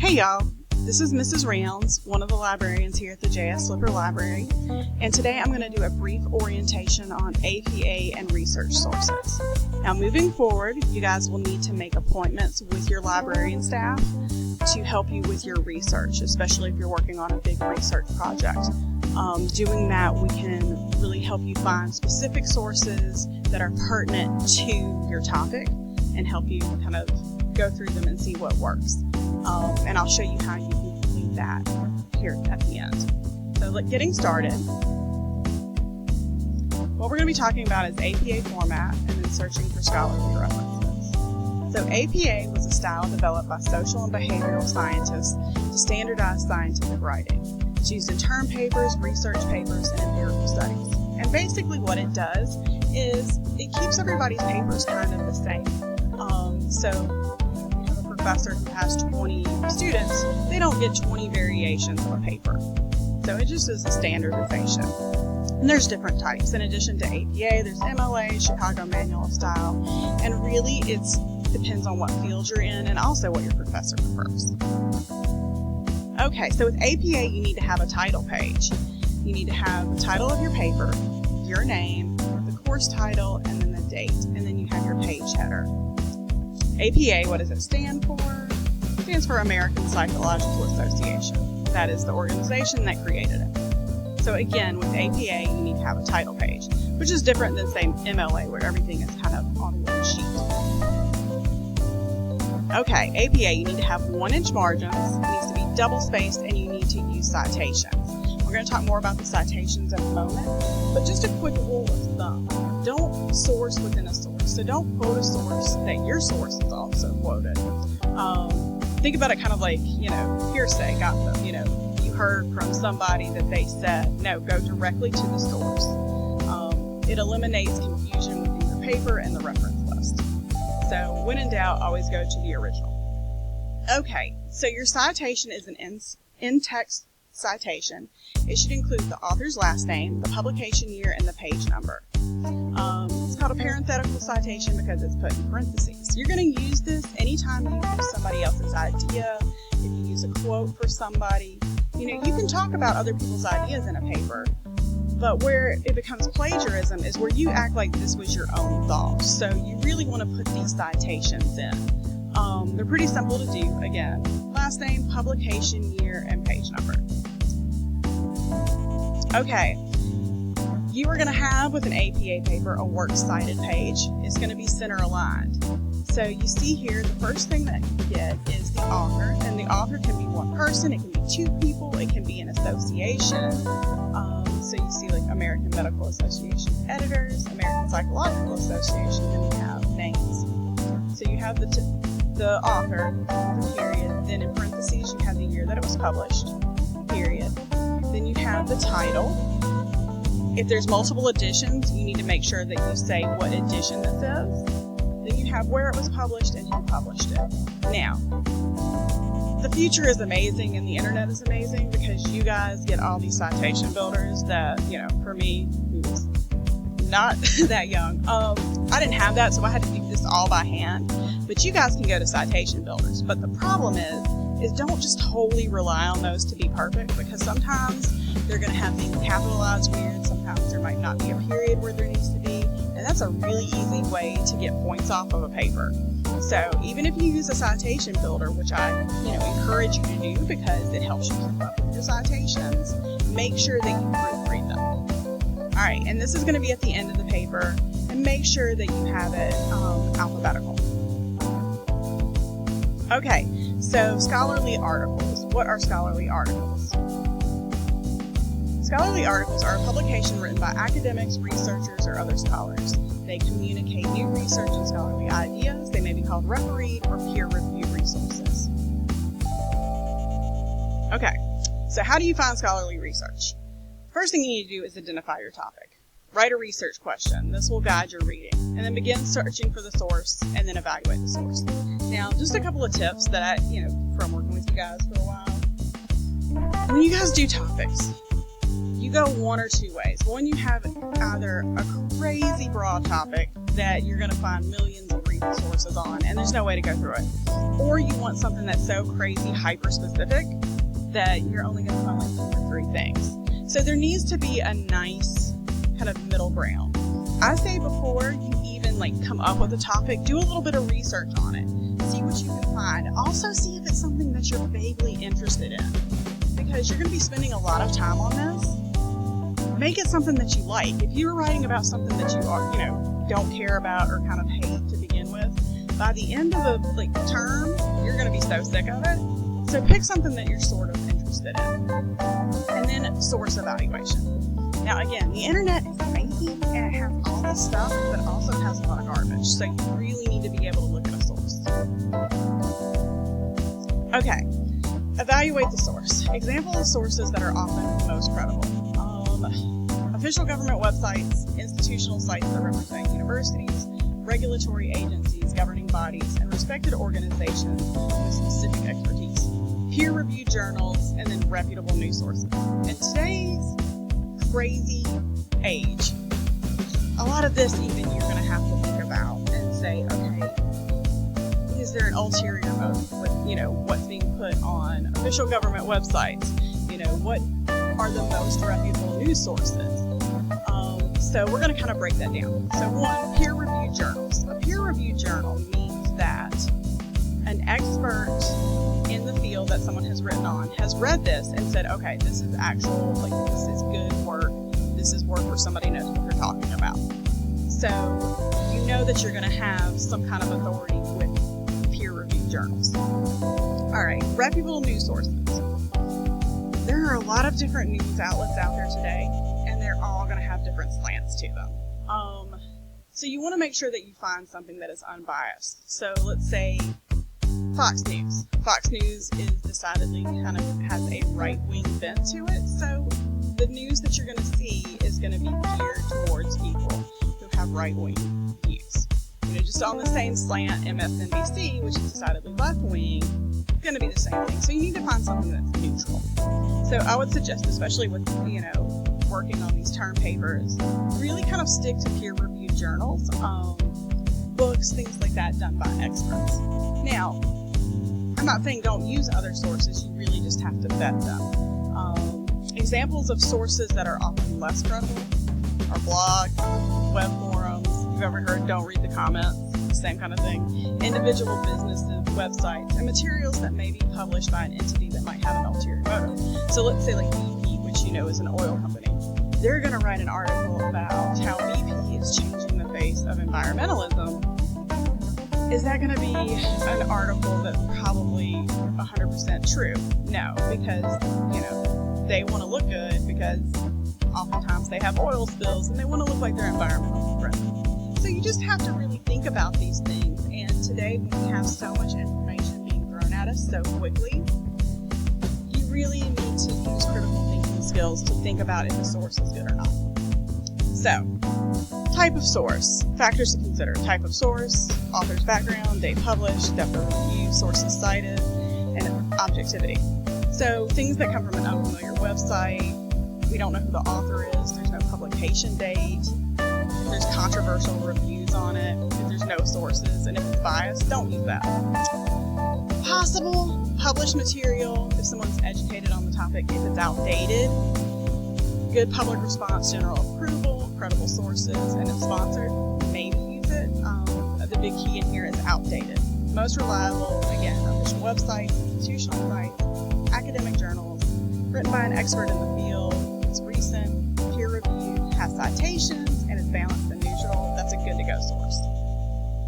Hey y'all, this is Mrs. Rounds, one of the librarians here at the J.S. Slipper Library, and today I'm going to do a brief orientation on APA and research sources. Now moving forward, you guys will need to make appointments with your librarian staff to help you with your research, especially if you're working on a big research project. Doing that, we can really help you find specific sources that are pertinent to your topic and help you kind of go through them and see what works. And I'll show you how you can complete that here at the end. So getting started, what we're going to be talking about is APA format and then searching for scholarly references. So APA was a style developed by social and behavioral scientists to standardize scientific writing. It's used in term papers, research papers, and empirical studies. And basically what it does is it keeps everybody's papers kind of the same. So you have a professor who has 20 students, they don't get 20 variations of a paper. So it just is a standardization. And there's different types. In addition to APA, there's MLA, Chicago Manual of Style, and really it depends on what field you're in and also what your professor prefers. Okay, so with APA, you need to have a title page. You need to have the title of your paper, your name, the course title, and then the date, and then you have your page header. APA, what does it stand for? It stands for American Psychological Association. That is the organization that created it. So again, with APA, you need to have a title page, which is different than, say, MLA, where everything is kind of on one sheet. Okay, APA, you need to have 1-inch margins, it needs to be double-spaced, and you need to use citations. We're going to talk more about the citations in a moment, but just a quick rule of thumb. Don't source within a source. So don't quote a source that your source is also quoted. Think about it kind of like, hearsay, gossip. You heard from somebody that they said. No, go directly to the source. It eliminates confusion within your paper and the reference list. So when in doubt, always go to the original. Okay, so your citation is an in-text citation. It should include the author's last name, the publication year, and the page number. It's called a parenthetical citation because it's put in parentheses. You're going to use this anytime you use somebody else's idea, if you use a quote for somebody. You can talk about other people's ideas in a paper, but where it becomes plagiarism is where you act like this was your own thoughts. So you really want to put these citations in. They're pretty simple to do. Again, last name, publication year, and page number. Okay. You are going to have, with an APA paper, a works cited page. It's going to be center aligned. So you see here, the first thing that you get is the author, and the author can be one person, it can be two people, it can be an association. So you see like American Medical Association editors, American Psychological Association, and we have names. So you have the author, the period, then in parentheses you have the year that it was published, period. Then you have the title. If there's multiple editions, you need to make sure that you say what edition this is. Then you have where it was published and who published it. Now, the future is amazing and the internet is amazing because you guys get all these citation builders that, for me, who's not that young, I didn't have that, so I had to do this all by hand. But you guys can go to citation builders. But the problem is don't just wholly rely on those to be perfect, because sometimes they're going to have things capitalized weird, sometimes there might not be a period where there needs to be, and that's a really easy way to get points off of a paper. So even if you use a citation builder, which I encourage you to do because it helps you keep up with your citations, make sure that you proofread them. Alright, and this is going to be at the end of the paper, and make sure that you have it alphabetical. Okay, so scholarly articles. What are scholarly articles? Scholarly articles are a publication written by academics, researchers, or other scholars. They communicate new research and scholarly ideas. They may be called refereed or peer-reviewed resources. Okay, so how do you find scholarly research? First thing you need to do is identify your topic. Write a research question. This will guide your reading. And then begin searching for the source and then evaluate the source. Now, just a couple of tips that from working with you guys for a while. When you guys do topics, you go one or two ways. One, you have either a crazy broad topic that you're going to find millions of resources sources on, and there's no way to go through it. Or you want something that's so crazy hyper-specific that you're only going to find like 2 or 3 things. So there needs to be a nice kind of middle ground. I say before you even like come up with a topic, do a little bit of research on it. See what you can find. Also see if it's something that you're vaguely interested in. Because you're going to be spending a lot of time on this. Make it something that you like. If you're writing about something that you are, don't care about or kind of hate to begin with, by the end of the term, you're going to be so sick of it. So pick something that you're sort of interested in. And then source evaluation. Now again, the internet is amazing and it has all this stuff, but it also has a lot of garbage. So you really need to be able to look at a source. Okay, evaluate the source. Example of sources that are often most credible. Official government websites, institutional sites that represent universities, regulatory agencies, governing bodies, and respected organizations with specific expertise. Peer-reviewed journals, and then reputable news sources. In today's crazy age, a lot of this even you're going to have to think about and say, okay, is there an ulterior motive with, what's being put on official government websites? What are the most reputable news sources? So we're going to kind of break that down. So 1, peer-reviewed journals. A peer-reviewed journal means that an expert in the field that someone has written on has read this and said, okay, this is actual, this is good work. This is work where somebody knows what they're talking about. So you know that you're going to have some kind of authority with peer-reviewed journals. All right, reputable news sources. There are a lot of different news outlets out there today, and they're all going to have different slants to them. So you want to make sure that you find something that is unbiased. So let's say Fox News. Fox News is decidedly kind of has a right-wing bent to it, so the news that you're going to see is going to be geared towards people who have right-wing views. Just on the same slant, MSNBC, which is decidedly left-wing, going to be the same thing. So you need to find something that's neutral. So I would suggest, especially with, working on these term papers, really kind of stick to peer-reviewed journals, books, things like that done by experts. Now, I'm not saying don't use other sources, you really just have to vet them. Examples of sources that are often less credible are blogs, web forums. You've ever heard don't read the comments, the same kind of thing. Individual businesses, websites, and materials that may be published by an entity that might have an ulterior motive. So let's say like BP, which is an oil company. They're going to write an article about how BP is changing the face of environmentalism. Is that going to be an article that's probably 100% true? No, because, they want to look good because oftentimes they have oil spills and they want to look like they're environmentally friendly. So you just have to really think about these things. And today, when we have so much information being thrown at us so quickly, you really need to use critical thinking skills to think about if the source is good or not. So, type of source. Factors to consider. Type of source, author's background, date published, depth of review, sources cited, and objectivity. So, things that come from an unfamiliar website, we don't know who the author is, there's no publication date, if there's controversial reviews on it, if there's no sources, and if it's biased, don't use that. Possible published material, if someone's educated on the topic, if it's outdated. Good public response, general approval, credible sources, and it's sponsored, maybe use it. The big key in here is outdated. Most reliable, again, official websites, institutional sites, academic journals, written by an expert in the field, it's recent, peer-reviewed, has citations, and is balanced and neutral. That's a good-to-go source.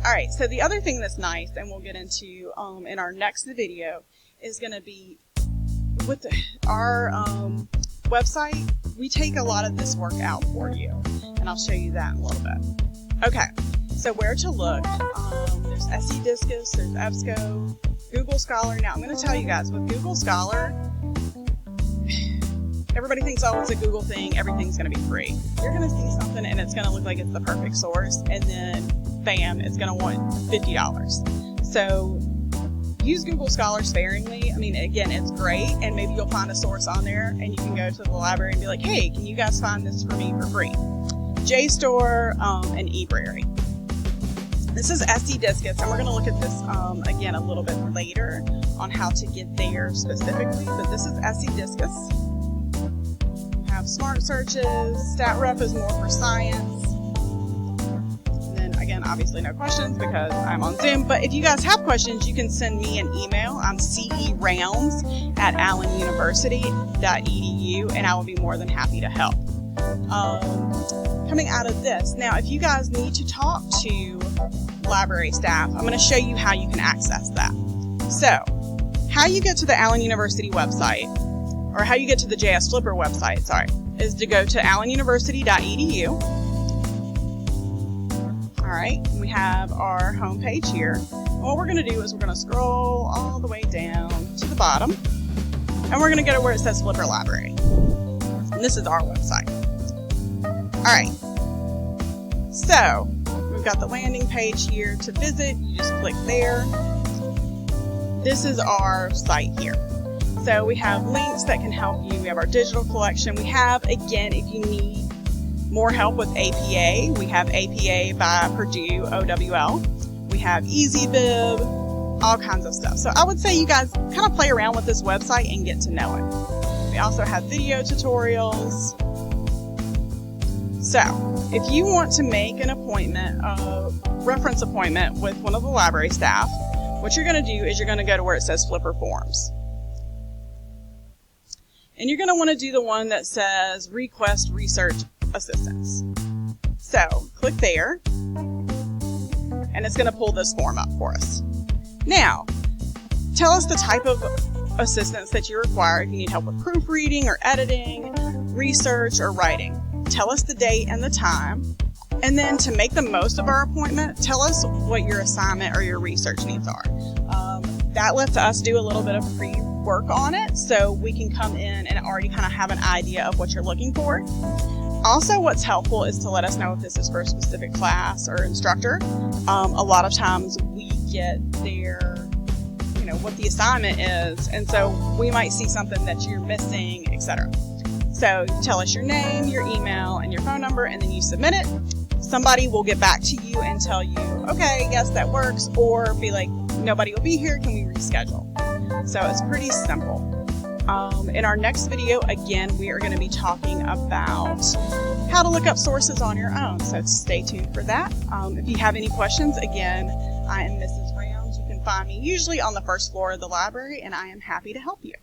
All right, so the other thing that's nice, and we'll get into in our next video, is going to be with our website. We take a lot of this work out for you, and I'll show you that in a little bit. Okay, so where to look? There's SE Discus, there's EBSCO, Google Scholar. Now, I'm going to tell you guys, with Google Scholar, everybody thinks, oh, it's a Google thing, everything's going to be free. You're going to see something, and it's going to look like it's the perfect source, and then, bam, it's going to want $50. So, use Google Scholar sparingly. I mean, again, it's great, and maybe you'll find a source on there, and you can go to the library and be like, hey, can you guys find this for me for free? JSTOR and eBrary. This is SC Discus, and we're going to look at this again a little bit later on how to get there specifically, but this is SC Discus. We have Smart Searches, StatRep is more for science. And then again, obviously no questions because I'm on Zoom, but if you guys have questions, you can send me an email. I'm cerounds@allenuniversity.edu, and I will be more than happy to help. Coming out of this, now if you guys need to talk to library staff, I'm going to show you how you can access that. So, how you get to the Allen University website, or how you get to the JS Flipper website, is to go to allenuniversity.edu. Alright, we have our homepage here. What we're going to do is we're going to scroll all the way down to the bottom, and we're going to go to where it says Flipper Library. And this is our website. Alright, so we've got the landing page here to visit. You just click there. This is our site here. So we have links that can help you. We have our digital collection. We have, again, if you need more help with APA, we have APA by Purdue OWL. We have EasyBib, all kinds of stuff. So I would say you guys kind of play around with this website and get to know it. We also have video tutorials. So, if you want to make an appointment, a reference appointment with one of the library staff, what you're going to do is you're going to go to where it says Flipper Forms. And you're going to want to do the one that says Request Research Assistance. So, click there, and it's going to pull this form up for us. Now, tell us the type of assistance that you require. If you need help with proofreading or editing, research, or writing. Tell us the date and the time, and then to make the most of our appointment, tell us what your assignment or your research needs are. That lets us do a little bit of pre-work on it, so we can come in and already kind of have an idea of what you're looking for. Also, what's helpful is to let us know if this is for a specific class or instructor. A lot of times we get their, what the assignment is, and so we might see something that you're missing, etc. So you tell us your name, your email, and your phone number, and then you submit it. Somebody will get back to you and tell you, okay, yes, that works, or be like, nobody will be here, can we reschedule? So it's pretty simple. In our next video, again, we are going to be talking about how to look up sources on your own, so stay tuned for that. If you have any questions, again, I am Mrs. Rounds. You can find me usually on the first floor of the library, and I am happy to help you.